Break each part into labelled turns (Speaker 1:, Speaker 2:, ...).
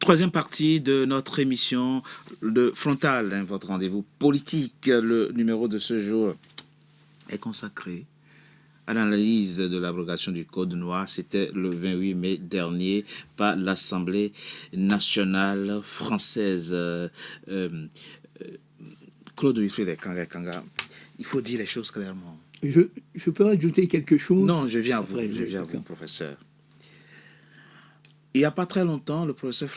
Speaker 1: Troisième partie de notre émission, le Frontal, hein, votre rendez-vous politique. Le numéro de ce jour est consacré à l'analyse de l'abrogation du Code noir. C'était le 28 mai dernier par l'Assemblée nationale française. Claude Wilfrid Kanga, il faut dire les choses clairement.
Speaker 2: Je peux ajouter quelque chose?
Speaker 1: Non, je viens à vous, professeur. Il n'y a pas très longtemps, le président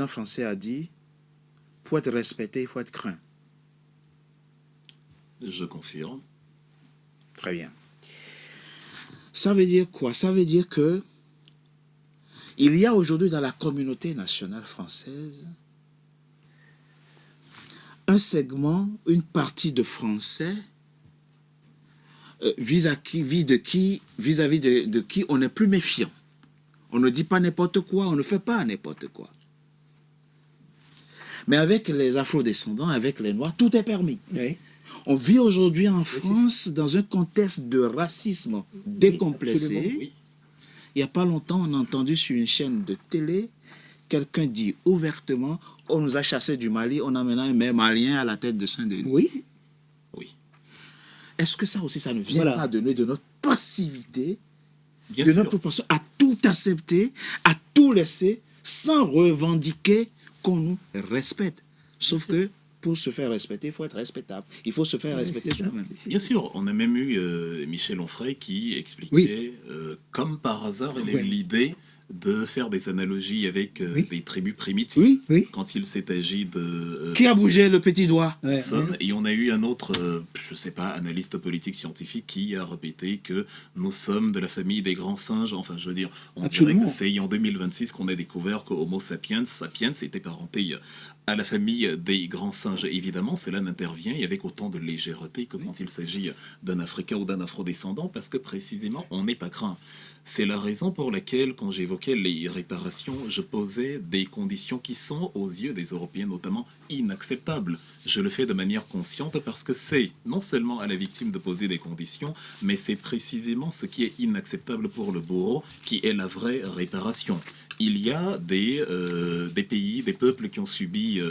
Speaker 1: français a dit, pour être respecté, il faut être craint.
Speaker 3: Je confirme.
Speaker 1: Très bien. Ça veut dire quoi? Ça veut dire que il y a aujourd'hui dans la communauté nationale française un segment, une partie de Français vis-à-vis de qui on n'est plus méfiant. On ne dit pas n'importe quoi, on ne fait pas n'importe quoi. Mais avec les afro-descendants, avec les Noirs, tout est permis.
Speaker 2: Oui.
Speaker 1: On vit aujourd'hui en France dans un contexte de racisme décomplexé.
Speaker 3: Oui.
Speaker 1: Il n'y a pas longtemps, on a entendu sur une chaîne de télé, quelqu'un dit ouvertement, on nous a chassés du Mali, on a maintenant un maire malien à la tête de Saint-Denis.
Speaker 2: Oui.
Speaker 3: Oui.
Speaker 1: Est-ce que ça aussi, ça ne vient pas de notre passivité,
Speaker 3: Bien
Speaker 1: de
Speaker 3: sûr.
Speaker 1: notre propension à tout accepter, à tout laisser, sans revendiquer qu'on nous respecte? Sauf que pour se faire respecter, il faut être respectable. Il faut se faire respecter soi-même.
Speaker 3: Bien sûr, on a même eu Michel Onfray qui expliquait, comme par hasard, il a eu l'idée de faire des analogies avec des tribus primitives.
Speaker 2: Oui, oui.
Speaker 3: Quand il s'est agi de...
Speaker 1: Qui a bougé le petit doigt?
Speaker 3: Et on a eu un autre, je sais pas, analyste politique scientifique qui a répété que nous sommes de la famille des grands singes. Enfin, je veux dire, on dirait que c'est en 2026 qu'on a découvert que Homo sapiens était parenté à la famille des grands singes. Évidemment, cela n'intervient avec autant de légèreté que quand il s'agit d'un Africain ou d'un Afrodescendant, parce que précisément, on n'est pas craint. C'est la raison pour laquelle, quand j'évoquais les réparations, je posais des conditions qui sont, aux yeux des Européens notamment, inacceptables. Je le fais de manière consciente parce que c'est non seulement à la victime de poser des conditions, mais c'est précisément ce qui est inacceptable pour le bourreau qui est la vraie réparation. Il y a des pays, des peuples qui ont subi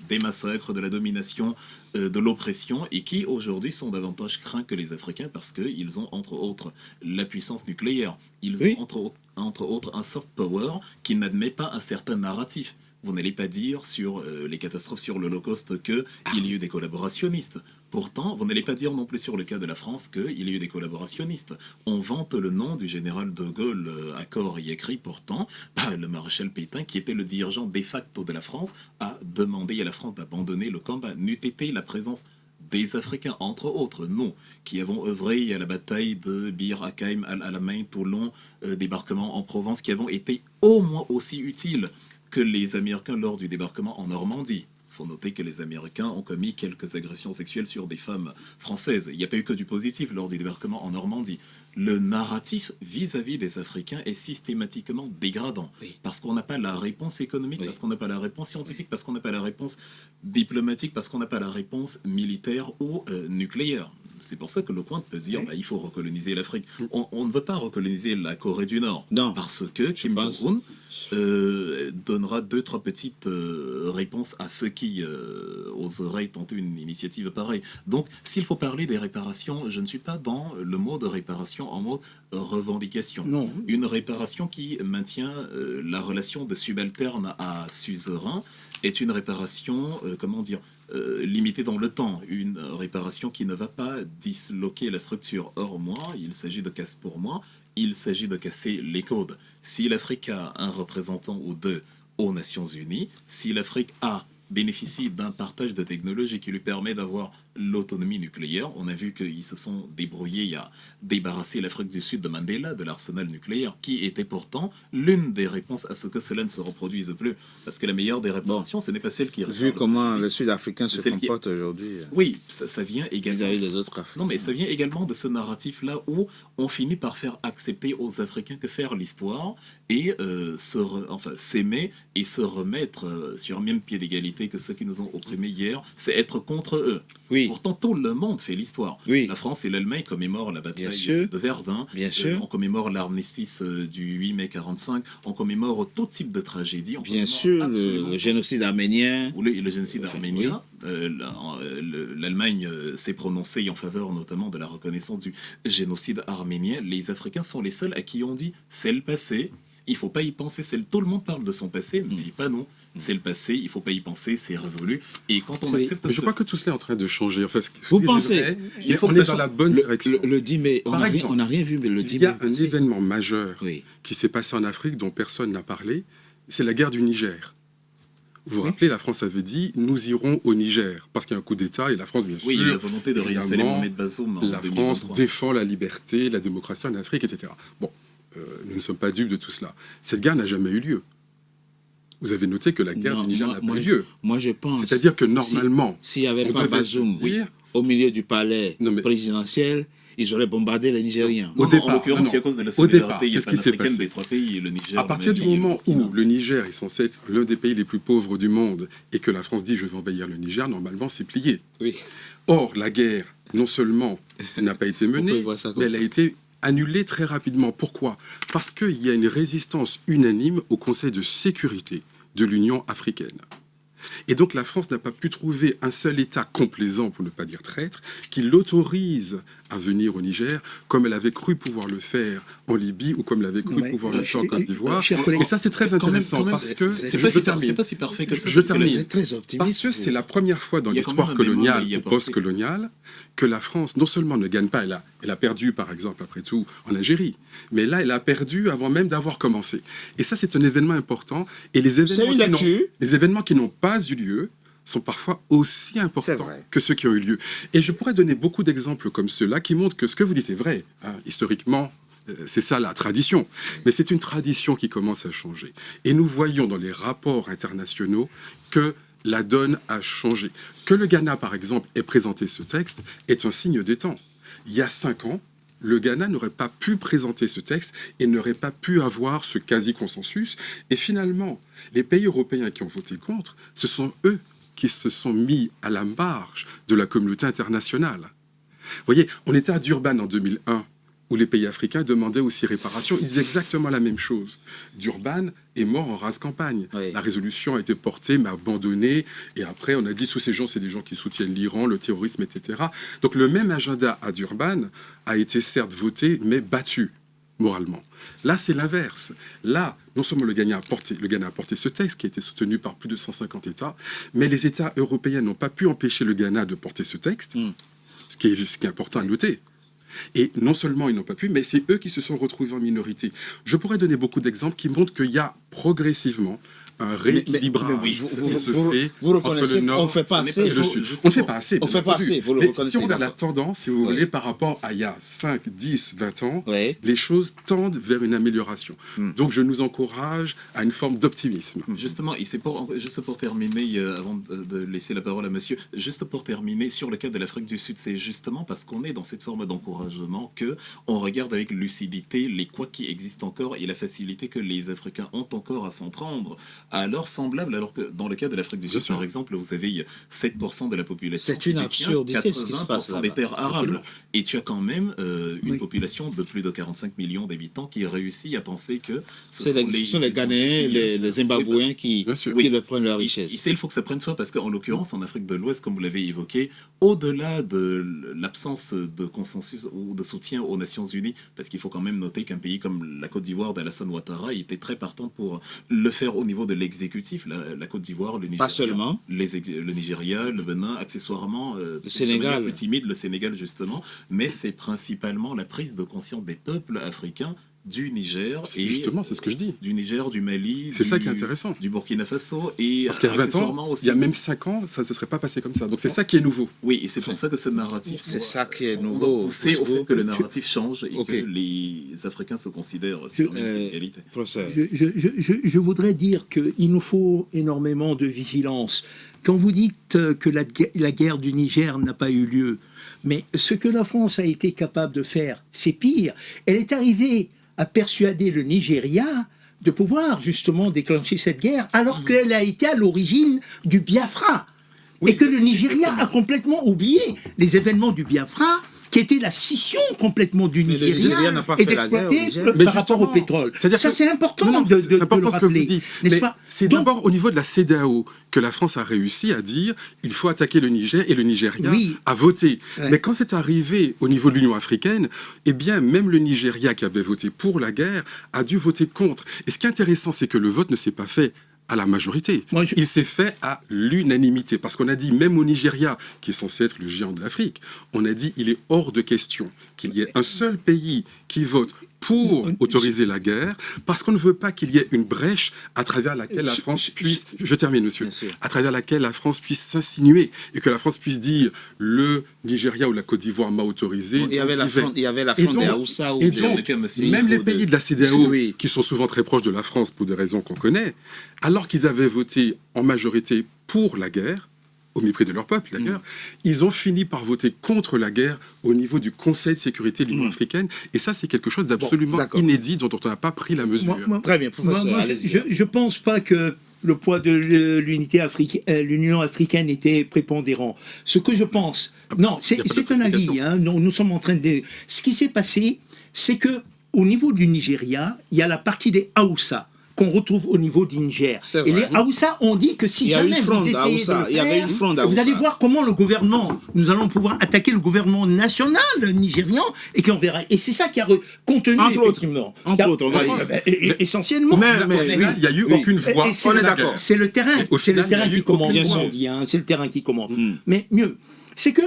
Speaker 3: des massacres, de la domination, de l'oppression, et qui aujourd'hui sont davantage craints que les Africains parce qu'ils ont entre autres la puissance nucléaire. Ils ont entre autres un soft power qui n'admet pas un certain narratif. Vous n'allez pas dire sur les catastrophes, sur l'Holocauste, qu'il y a eu des collaborationnistes. Pourtant, vous n'allez pas dire non plus sur le cas de la France qu'il y a eu des collaborationnistes. On vante le nom du général de Gaulle à corps et écrit. Pourtant, le maréchal Pétain, qui était le dirigeant de facto de la France, a demandé à la France d'abandonner le combat. N'eût été la présence des Africains, entre autres, nous, qui avons œuvré à la bataille de Bir Hakeim, Al-Alamein, Toulon, débarquement en Provence, qui avons été au moins aussi utiles que les Américains lors du débarquement en Normandie. Il faut noter que les Américains ont commis quelques agressions sexuelles sur des femmes françaises. Il n'y a pas eu que du positif lors du débarquement en Normandie. Le narratif vis-à-vis des Africains est systématiquement dégradant. Parce qu'on n'a pas la réponse économique, parce qu'on n'a pas la réponse scientifique, parce qu'on n'a pas la réponse diplomatique, parce qu'on n'a pas la réponse militaire ou nucléaire. C'est pour ça que le coin peut dire il faut recoloniser l'Afrique. On ne veut pas recoloniser la Corée du Nord.
Speaker 1: Non.
Speaker 3: Parce que Kim Jong-un donnera 2-3 petites réponses à ceux qui oseraient tenter une initiative pareille. Donc, s'il faut parler des réparations, je ne suis pas dans le mot de réparation en mode revendication.
Speaker 2: Non.
Speaker 3: Une réparation qui maintient la relation de subalterne à suzerain est une réparation, limitée dans le temps, une réparation qui ne va pas disloquer la structure. Or, il s'agit de casser les codes. Si l'Afrique a un représentant ou deux aux Nations Unies, si l'Afrique bénéficie d'un partage de technologie qui lui permet d'avoir l'autonomie nucléaire. On a vu qu'ils se sont débrouillés à débarrasser l'Afrique du Sud de Mandela, de l'arsenal nucléaire, qui était pourtant l'une des réponses à ce que cela ne se reproduise plus. Parce que la meilleure des réparations, ce n'est pas celle qui...
Speaker 1: Vu comment le Sud-Africain se comporte aujourd'hui.
Speaker 3: Oui, ça vient également...
Speaker 1: Vis-à-vis des autres Africains.
Speaker 3: Non, mais ça vient également de ce narratif-là où on finit par faire accepter aux Africains que faire l'histoire et s'aimer et se remettre sur un même pied d'égalité que ceux qui nous ont opprimés hier, c'est être contre eux.
Speaker 1: Oui.
Speaker 3: pourtant tout le monde fait l'histoire.
Speaker 1: Oui.
Speaker 3: La France et l'Allemagne commémorent la
Speaker 1: Bien
Speaker 3: bataille
Speaker 1: sûr.
Speaker 3: de Verdun.
Speaker 1: Bien sûr.
Speaker 3: On commémore l'armistice du 8 mai 45. On commémore tout type de tragédie. On
Speaker 1: Bien
Speaker 3: commémore
Speaker 1: sûr,
Speaker 3: absolument
Speaker 1: le génocide arménien.
Speaker 3: ou le génocide
Speaker 1: Enfin,
Speaker 3: arménien. L'Allemagne s'est prononcée en faveur notamment de la reconnaissance du génocide arménien. Les Africains sont les seuls à qui on dit c'est le passé, il faut pas y penser. Tout le monde parle de son passé, mais pas nous. C'est le passé, il faut pas y penser, c'est révolu. Et quand on accepte
Speaker 4: Je crois que tout cela est en train de changer. Enfin,
Speaker 1: Vous pensez
Speaker 3: il faut
Speaker 4: on
Speaker 3: que
Speaker 4: est
Speaker 3: ça
Speaker 4: dans la
Speaker 3: change.
Speaker 4: bonne direction.
Speaker 1: Le 10 mai, on
Speaker 4: Par
Speaker 1: n'a
Speaker 4: exemple,
Speaker 1: rien vu, mais le 10
Speaker 4: Il
Speaker 1: mai.
Speaker 4: y a un événement majeur
Speaker 1: Oui.
Speaker 4: qui s'est passé en Afrique dont personne n'a parlé, c'est la guerre du Niger. Vous vous rappelez, la France avait dit nous irons au Niger parce qu'il y a un coup d'État et la France, bien sûr,
Speaker 3: Oui, il y a la volonté de réinstaller
Speaker 4: évidemment,
Speaker 3: Mohamed Bazoum en
Speaker 4: la
Speaker 3: 2023.
Speaker 4: France défend la liberté, la démocratie en Afrique, etc. Bon, nous ne sommes pas dupes de tout cela. Cette guerre n'a jamais eu lieu. Vous avez noté que la guerre
Speaker 1: Non,
Speaker 4: du Niger n'a
Speaker 1: moi,
Speaker 4: pas eu lieu.
Speaker 1: Moi, je pense.
Speaker 4: C'est-à-dire que normalement,
Speaker 1: S'il n'y avait
Speaker 4: on
Speaker 1: pas
Speaker 4: devait
Speaker 1: Bazoum
Speaker 4: se dire-
Speaker 1: au milieu du palais
Speaker 4: Non, mais-
Speaker 1: présidentiel, ils auraient bombardé les Nigériens.
Speaker 4: Au
Speaker 3: Non,
Speaker 4: départ,
Speaker 3: en l'occurrence,
Speaker 4: non,
Speaker 3: c'est à cause de la
Speaker 4: au départ,
Speaker 3: solidarité
Speaker 4: qu'est-ce qui s'est
Speaker 3: panafricaine
Speaker 4: passé
Speaker 3: des trois pays, le Niger,
Speaker 4: À
Speaker 3: le
Speaker 4: partir du
Speaker 3: Mali et le
Speaker 4: moment où
Speaker 3: Burkina.
Speaker 4: le Niger est censé être l'un des pays les plus pauvres du monde et que la France dit je vais envahir le Niger, normalement c'est plié.
Speaker 1: Oui.
Speaker 4: Or, la guerre, non seulement n'a pas été
Speaker 1: On peut
Speaker 4: menée,
Speaker 1: voir ça comme
Speaker 4: mais elle
Speaker 1: ça.
Speaker 4: a été annulée très rapidement. Pourquoi? Parce qu'il y a une résistance unanime au Conseil de sécurité de l'Union africaine. Et donc la France n'a pas pu trouver un seul État complaisant, pour ne pas dire traître, qui l'autorise à venir au Niger, comme elle avait cru pouvoir le faire en Libye ou comme elle avait cru
Speaker 2: Non, mais,
Speaker 4: pouvoir le faire en Côte d'Ivoire.
Speaker 2: chers collègues,
Speaker 4: Et ça, c'est très
Speaker 3: Quand même,
Speaker 4: intéressant parce que
Speaker 3: c'est
Speaker 4: je termine.
Speaker 3: c'est pas si parfait que ça.
Speaker 4: Je
Speaker 3: parce que
Speaker 4: termine.
Speaker 1: Vous êtes très optimiste.
Speaker 4: Parce que c'est la première fois dans
Speaker 3: Il y a quand
Speaker 4: l'histoire
Speaker 3: même un bémol
Speaker 4: coloniale
Speaker 3: à y
Speaker 4: ou
Speaker 3: apporter.
Speaker 4: post-coloniale que la France, non seulement ne gagne pas, elle a perdu, par exemple, après tout, en Algérie, mais là, elle a perdu avant même d'avoir commencé. Et ça, c'est un événement important. Et les événements qui n'ont pas eu lieu sont parfois aussi
Speaker 1: C'est
Speaker 4: importants
Speaker 1: vrai.
Speaker 4: que ceux qui ont eu lieu. Et je pourrais donner beaucoup d'exemples comme ceux-là qui montrent que ce que vous dites est vrai. Hein. Historiquement, c'est ça la tradition. Mais c'est une tradition qui commence à changer. Et nous voyons dans les rapports internationaux que la donne a changé. Que le Ghana, par exemple, ait présenté ce texte est un signe des temps. Il y a 5 ans, le Ghana n'aurait pas pu présenter ce texte et n'aurait pas pu avoir ce quasi-consensus. Et finalement, les pays européens qui ont voté contre, ce sont eux qui se sont mis à la marge de la communauté internationale. Vous voyez, on était à Durban en 2001, où les pays africains demandaient aussi réparation. Ils disaient exactement la même chose. Durban est mort en rase campagne.
Speaker 1: Oui.
Speaker 4: La résolution a été portée, mais abandonnée. Et après, on a dit, tous ces gens, c'est des gens qui soutiennent l'Iran, le terrorisme, etc. Donc le même agenda à Durban a été certes voté, mais battu moralement. Là, c'est l'inverse. Là, non seulement le Ghana a porté ce texte qui a été soutenu par plus de 150 États, mais les États européens n'ont pas pu empêcher le Ghana de porter ce texte, ce qui est important à noter. Et non seulement ils n'ont pas pu, mais c'est eux qui se sont retrouvés en minorité. Je pourrais donner beaucoup d'exemples qui montrent qu'il y a progressivement un rééquilibrage
Speaker 1: mais oui,
Speaker 4: qui
Speaker 1: vous
Speaker 4: se fait
Speaker 1: vous
Speaker 4: entre
Speaker 1: reconnaissez
Speaker 4: le Nord
Speaker 1: on fait pas assez.
Speaker 4: et le Sud. On ne fait pas assez.
Speaker 1: On
Speaker 4: bien
Speaker 1: fait pas
Speaker 4: entendu.
Speaker 1: assez, vous le
Speaker 4: Mais
Speaker 1: reconnaissez,
Speaker 4: si on regarde la
Speaker 1: d'accord.
Speaker 4: tendance, si vous
Speaker 1: Oui.
Speaker 4: voulez, par rapport à il y a 5, 10, 20 ans,
Speaker 1: Oui.
Speaker 4: les choses tendent vers une amélioration. Donc je nous encourage à une forme d'optimisme.
Speaker 3: Justement, et c'est juste pour terminer, avant de laisser la parole à monsieur, juste pour terminer sur le cas de l'Afrique du Sud, c'est justement parce qu'on est dans cette forme d'encouragement que on regarde avec lucidité les couacs qui existent encore et la facilité que les Africains ont encore à s'en prendre à leurs semblables, alors que dans le cas de l'Afrique du
Speaker 4: Bien
Speaker 3: Sud,
Speaker 4: sûr.
Speaker 3: par exemple, vous avez 7% de la population
Speaker 1: C'est une
Speaker 3: qui détient
Speaker 1: absurdité, ce qui se passe
Speaker 3: 80% des
Speaker 1: là-bas.
Speaker 3: terres arables.
Speaker 4: Absolument.
Speaker 3: Et tu as quand même une
Speaker 2: Oui.
Speaker 3: population de plus de 45 millions d'habitants qui réussit à penser que
Speaker 1: Ce sont les Ghanéens, les Zimbabwéens qui
Speaker 4: Bien sûr.
Speaker 1: le prennent leur
Speaker 3: Ici,
Speaker 1: richesse.
Speaker 3: il faut que ça prenne fin parce qu'en l'occurrence, en Afrique de l'Ouest, comme vous l'avez évoqué, au-delà de l'absence de consensus ou de soutien aux Nations Unies, parce qu'il faut quand même noter qu'un pays comme la Côte d'Ivoire d'Alassane Ouattara était très partant pour le faire au niveau de l'exécutif. La Côte d'Ivoire, le Nigeria,
Speaker 1: Pas seulement.
Speaker 3: le Nigeria, le Bénin, accessoirement, le
Speaker 1: Sénégal.
Speaker 3: plus timide, le Sénégal justement, mais c'est principalement la prise de conscience des peuples africains du Niger
Speaker 4: C'est justement, c'est ce que je dis.
Speaker 3: du Niger, du Mali,
Speaker 4: C'est ça qui est intéressant.
Speaker 3: du Burkina Faso et
Speaker 4: Parce qu'il y a 20
Speaker 3: accessoirement
Speaker 4: ans,
Speaker 3: aussi.
Speaker 4: il y a même 5 ans, ça ne se serait pas passé comme ça. Donc c'est ça qui est nouveau.
Speaker 3: Oui, et c'est pour ça que ce narratif.
Speaker 1: C'est ça qui est
Speaker 3: on
Speaker 1: nouveau.
Speaker 3: va pousser au fait que le narratif change et
Speaker 1: Ok.
Speaker 3: que les Africains se considèrent sur une égalité.
Speaker 1: Professeur.
Speaker 2: Je voudrais dire qu'il nous faut énormément de vigilance. Quand vous dites que la guerre du Niger n'a pas eu lieu, mais ce que la France a été capable de faire, c'est pire. Elle est arrivée à persuader le Nigeria de pouvoir justement déclencher cette guerre, alors qu'elle a été à l'origine du Biafra. et que le Nigeria a complètement oublié les événements du Biafra, qui était la scission complètement du Nigeria et d'exploiter par rapport au pétrole. Ça, c'est important de le rappeler, n'est-ce pas?
Speaker 4: C'est d'abord au niveau de la CEDEAO que la France a réussi à dire il faut attaquer le Niger et le Nigeria a voté. Ouais. Mais quand c'est arrivé au niveau de l'Union africaine, eh bien, même le Nigeria qui avait voté pour la guerre a dû voter contre. Et ce qui est intéressant, c'est que le vote ne s'est pas fait à la majorité. Il s'est fait à l'unanimité. Parce qu'on a dit, même au Nigeria, qui est censé être le géant de l'Afrique, on a dit il est hors de question qu'il y ait un seul pays qui vote pour autoriser la guerre, parce qu'on ne veut pas qu'il y ait une brèche à travers laquelle la France puisse... Je termine, monsieur. À travers laquelle la France puisse s'insinuer et que la France puisse dire le Nigeria ou la Côte d'Ivoire m'a autorisé.
Speaker 1: Il y avait la fronde des Haoussa.
Speaker 4: Et donc, même les pays de la CEDEAO, qui sont souvent très proches de la France pour des raisons qu'on connaît, alors qu'ils avaient voté en majorité pour la guerre, au mépris de leur peuple d'ailleurs, ils ont fini par voter contre la guerre au niveau du Conseil de sécurité de l'Union africaine. Et ça, c'est quelque chose d'absolument inédit dont on n'a pas pris la mesure.
Speaker 1: Très bien, professeur.
Speaker 2: Je ne pense pas que le poids de l'Union africaine était prépondérant. Ce que je pense... Non, c'est un avis. Hein, nous sommes en train de... Ce qui s'est passé, c'est que au niveau du Nigeria, il y a la partie des Haoussa qu'on retrouve au niveau du Niger. Et les Haoussa ont dit que si jamais vous essayez de le faire, vous allez voir comment le gouvernement, nous allons pouvoir attaquer le gouvernement national nigérian et qu'on verra. Et c'est ça qui a contenu
Speaker 1: entre autres,
Speaker 2: essentiellement.
Speaker 4: Mais il n'y a eu aucune voix.
Speaker 2: On est d'accord. C'est le terrain qui commande. C'est le terrain qui commande. Mais mieux, c'est que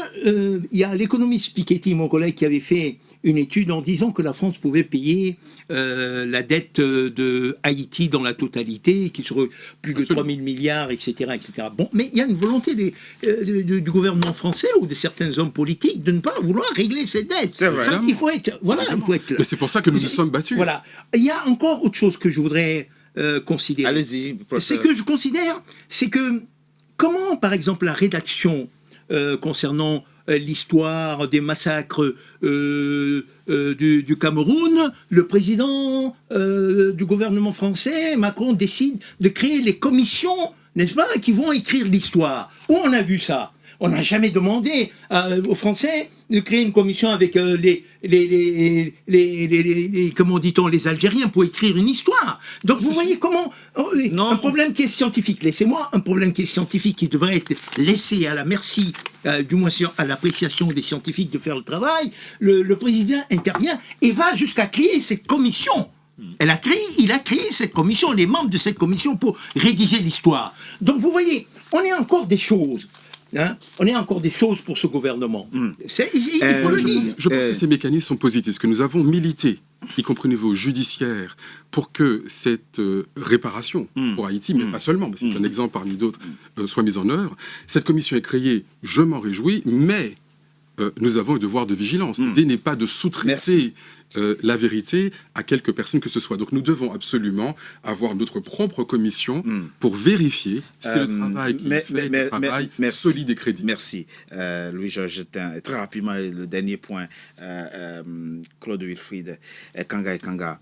Speaker 2: il y a l'économiste Piketty, mon collègue, qui avait fait une étude en disant que la France pouvait payer la dette de Haïti dans la totalité, qui serait plus de 3 000 milliards, etc., etc. Bon, mais il y a une volonté du gouvernement français ou de certains hommes politiques de ne pas vouloir régler cette dette.
Speaker 1: C'est vrai.
Speaker 2: Ça, il faut être clair.
Speaker 4: Mais c'est pour ça que nous nous sommes battus.
Speaker 2: Voilà. Il y a encore autre chose que je voudrais considérer.
Speaker 1: Allez-y, professeur.
Speaker 2: C'est que je considère, c'est que comment, par exemple, la rédaction concernant l'histoire des massacres du Cameroun, le président du gouvernement français, Macron, décide de créer les commissions, n'est-ce pas, qui vont écrire l'histoire. Où on a vu ça? On n'a jamais demandé aux Français de créer une commission avec comment dit-on, les Algériens pour écrire une histoire. Donc vous voyez comment un problème qui est scientifique, laissez-moi un problème qui est scientifique, qui devrait être laissé à la merci, du moins à l'appréciation des scientifiques de faire le travail, le président intervient et va jusqu'à créer cette commission. Il a créé cette commission, les membres de cette commission pour rédiger l'histoire. Donc vous voyez, on est encore des choses. Hein, on est encore des choses pour ce gouvernement. Il faut le dire.
Speaker 4: Je pense que ces mécanismes sont positifs, que nous avons milité, y compris au niveau judiciaire, pour que cette réparation pour Haïti, mais pas seulement, mais c'est un exemple parmi d'autres, soit mise en œuvre. Cette commission est créée, je m'en réjouis, mais nous avons un devoir de vigilance. L'idée n'est pas de sous-traiter la vérité à quelques personnes que ce soit. Donc nous devons absolument avoir notre propre commission pour vérifier si le travail qui est fait est un travail solide et crédible.
Speaker 1: Merci. Louis-Georges, très rapidement, le dernier point. Claude Wilfried, Kanga et Kanga.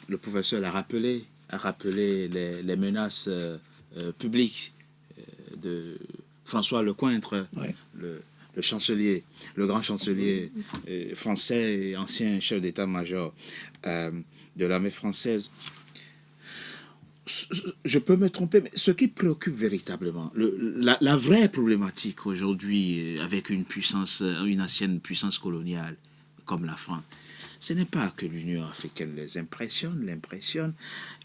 Speaker 1: Le professeur a rappelé les menaces publiques de François Lecointre, le chancelier, le grand chancelier français et ancien chef d'état-major de l'armée française. Je peux me tromper, mais ce qui préoccupe véritablement, la vraie problématique aujourd'hui avec une ancienne puissance coloniale comme la France, ce n'est pas que l'Union africaine les l'impressionne,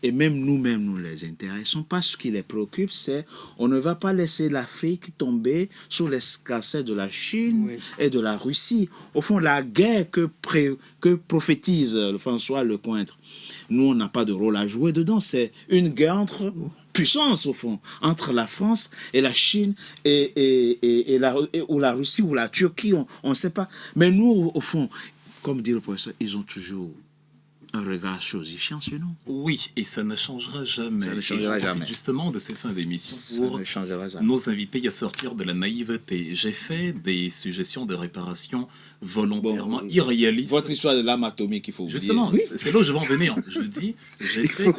Speaker 1: et même nous-mêmes, nous les intéressons pas. Ce qui les préoccupe, c'est on ne va pas laisser l'Afrique tomber sous l'escarcelle de la Chine et de la Russie. Au fond, la guerre que prophétise François Lecointre, nous, on n'a pas de rôle à jouer dedans. C'est une guerre entre puissances, au fond, entre la France et la Chine ou la Russie ou la Turquie, on ne sait pas. Mais nous, au fond, comme dit le professeur, ils ont toujours un regard chosifiant sur nous.
Speaker 3: Oui, et ça ne changera jamais.
Speaker 1: Ça ne changera
Speaker 3: Et je profite
Speaker 1: jamais.
Speaker 3: justement de cette fin d'émission
Speaker 1: Ça
Speaker 3: pour
Speaker 1: ne changera jamais.
Speaker 3: nous inviter à sortir de la naïveté. J'ai fait des suggestions de réparation volontairement irréalistes.
Speaker 1: Votre histoire de l'âme atomique, il faut oublier.
Speaker 3: Justement, c'est là où je vais en venir. Je le dis, j'ai fait...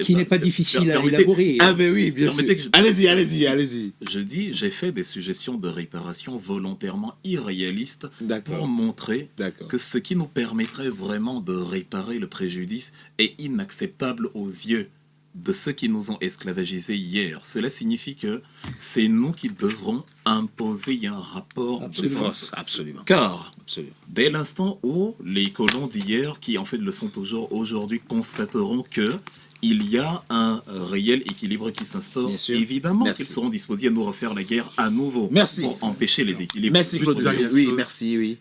Speaker 2: Qui n'est pas difficile à
Speaker 3: permettez-
Speaker 2: élaborer.
Speaker 1: Ah ben oui, bien sûr.
Speaker 3: Permettez que je-
Speaker 1: Allez-y.
Speaker 3: Je dis, j'ai fait des suggestions de réparation volontairement irréalistes
Speaker 1: D'accord.
Speaker 3: pour montrer
Speaker 1: D'accord.
Speaker 3: que ce qui nous permettrait vraiment de réparer le préjudice est inacceptable aux yeux de ceux qui nous ont esclavagisés hier. Cela signifie que c'est nous qui devrons imposer un rapport de
Speaker 2: Absolument.
Speaker 3: force.
Speaker 1: Absolument.
Speaker 3: Car
Speaker 1: Absolument.
Speaker 3: dès l'instant où les colons d'hier, qui en fait le sont toujours aujourd'hui, constateront que il y a un réel équilibre qui s'instaure,
Speaker 1: Bien sûr.
Speaker 3: évidemment
Speaker 1: Merci.
Speaker 3: qu'ils seront disposés à nous refaire la guerre à nouveau
Speaker 1: Merci.
Speaker 3: pour empêcher les équilibres.
Speaker 1: Merci
Speaker 4: Juste
Speaker 1: Claude.
Speaker 4: une dernière
Speaker 1: Oui,
Speaker 4: chose.
Speaker 1: merci, oui.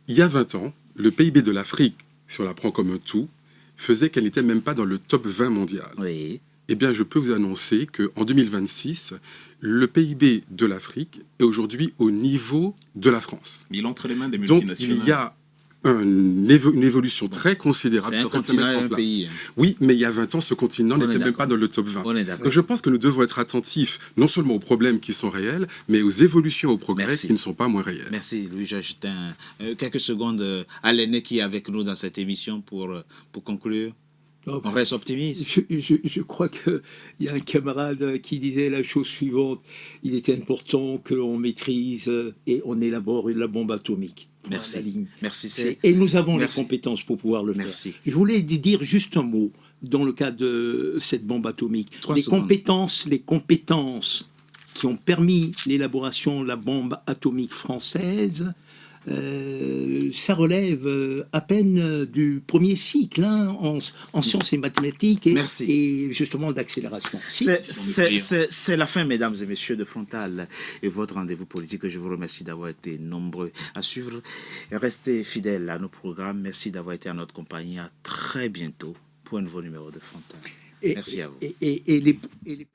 Speaker 4: Il y a 20 ans, le PIB de l'Afrique, si on la prend comme un tout, faisait qu'elle n'était même pas dans le top 20 mondial.
Speaker 1: Oui.
Speaker 4: Eh bien, je peux vous annoncer qu'en 2026, le PIB de l'Afrique est aujourd'hui au niveau de la France.
Speaker 3: Il est entre les mains des
Speaker 4: Donc,
Speaker 3: multinationales.
Speaker 4: il y a une évolution très considérable.
Speaker 1: C'est un
Speaker 4: qui est en train de se
Speaker 1: continent et
Speaker 4: mettre en
Speaker 1: un
Speaker 4: place.
Speaker 1: pays.
Speaker 4: Oui, mais il y a 20 ans, ce continent
Speaker 1: On est
Speaker 4: n'était même
Speaker 1: d'accord.
Speaker 4: pas dans le top 20.
Speaker 1: On est d'accord.
Speaker 4: Donc, je pense que nous devons être attentifs non seulement aux problèmes qui sont réels, mais aux évolutions, aux progrès
Speaker 1: Merci.
Speaker 4: qui ne sont pas moins réels.
Speaker 1: Merci Louis-Georges Tin. Quelques secondes à l'aîné qui est avec nous dans cette émission pour conclure.
Speaker 2: Oh,
Speaker 1: On reste optimiste.
Speaker 2: Je crois qu'il y a un camarade qui disait la chose suivante. Il est important qu'on maîtrise et on élabore la bombe atomique. Point
Speaker 1: Merci.
Speaker 2: à la ligne.
Speaker 1: Merci.
Speaker 2: Et nous avons
Speaker 1: Merci.
Speaker 2: les compétences pour pouvoir le
Speaker 1: Merci.
Speaker 2: faire. Je voulais dire juste un mot dans le cas de cette bombe atomique.
Speaker 1: 3
Speaker 2: Les
Speaker 1: secondes.
Speaker 2: compétences qui ont permis l'élaboration de la bombe atomique française, ça relève à peine du premier cycle hein, en sciences et mathématiques
Speaker 1: Merci.
Speaker 2: et justement d'accélération.
Speaker 1: C'est la fin, mesdames et messieurs, de Frontal et votre rendez-vous politique. Je vous remercie d'avoir été nombreux à suivre. Restez fidèles à nos programmes. Merci d'avoir été à notre compagnie. À très bientôt pour un nouveau numéro de Frontal. Merci à vous.
Speaker 2: Et les